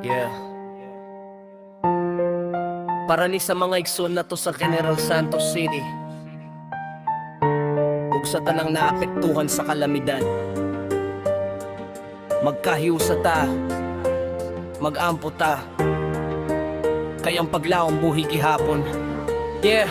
Yeah. Para ni sa mga igsoon na to sa General Santos City, ug sa tanang naapektuhan sa kalamidad, magkahiusa ta, mag-ampo ta, kayang paglaong buhi gihapon. Yeah.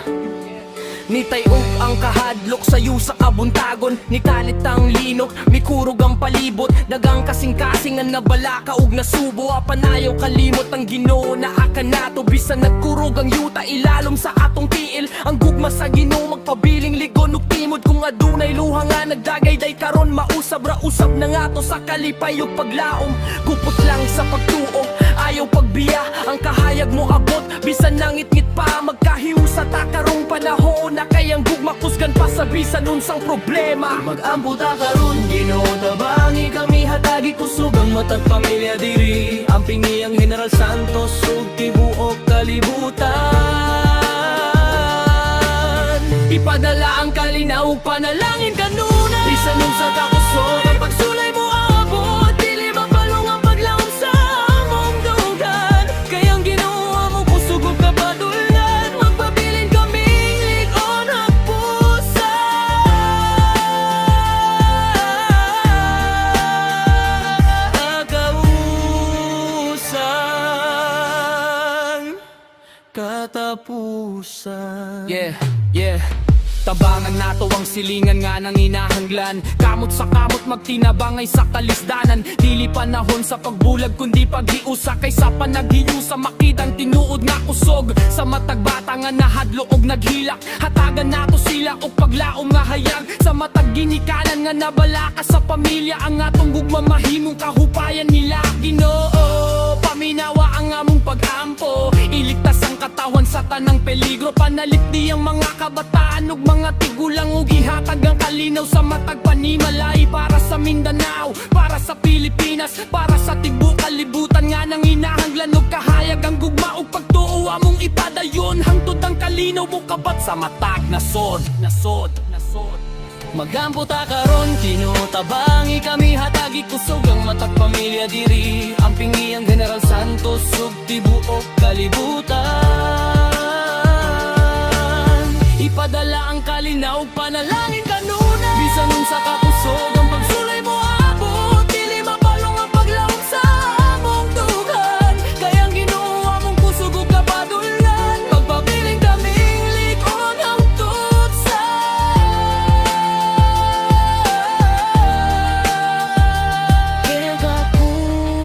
Nitayog ang kahadlok sayo sa kabuntagon, nikalit ang linok, mikurog ang palibot, dagang kasing-kasing ang nabalaka ug nasubo, apanayaw kalimot ang Ginoo na akan nato, bisan nagkurog ang yuta ilalom sa atong tiil, ang gugma sa Ginoo magpabiling ligon ug timod, kung adunay luha nga nagdagayday karon mausab ra usab na ngato sa kalipay ug paglaom, kupot lang sa pagtuo, ayaw pagbiya, ang kahayag mo abot, bisan nangit-ngit pa, magkahiusa ta karong panahon na kayang gugma kusgan pa sa bisan unsang problema. Mag-ampo ta karon, Ginoo tabangi kami hatagi kusog ang matag pamilya diri, ang pingi ang General Santos ug tibuok kalibutan, ipadala ang kalinaw ug panalangin kanunay, bisan unsa ka kusog ang pagsulay mo abot, dili mapalong ang paglaom sa among dugan, kayang Ginoo mo kusog ug kapadulngan, magpabilin kaming lig-on ang pusa. Kausan katapusan. Yeah, yeah. Tabangan nato ang silingan nga nang inahanglan, kamot sa kamot magtinabangay sa kalisdanan, dili panahon sa pagbulag kundi paghiusa, kaysa panaghiusa makitang tinuod nga kusog sa matag bata nga nahadlo og naghilak, hatagan nato sila og paglaom nga hayag sa matag ginikanan nga nabalaka sa pamilya, ang atong gugma mahimong kahupayan nila. Ginoo paminawa ang among pag-ampo, iligtas ang katawan sa tanang peligro, panalipdi ang mga kabataan ug mga tigulang ug ihatag ang kalinaw sa matag panimalay, para sa Mindanao, para sa Pilipinas, para sa tibuok kalibutan nga nang inahanglan ug kahayag ang gugma ug pagtuo among ipadayon, hangtod ang kalinaw mo kabat sa matag nasod. Magampo ta karon, Ginoo tabangi kami hatagi kusog ang matag pamilya diri, ang pingi ang General Santos ug tibuok kalibutan, ipadala ang kalinaw ug panalangin kanunay, bisan unsa ka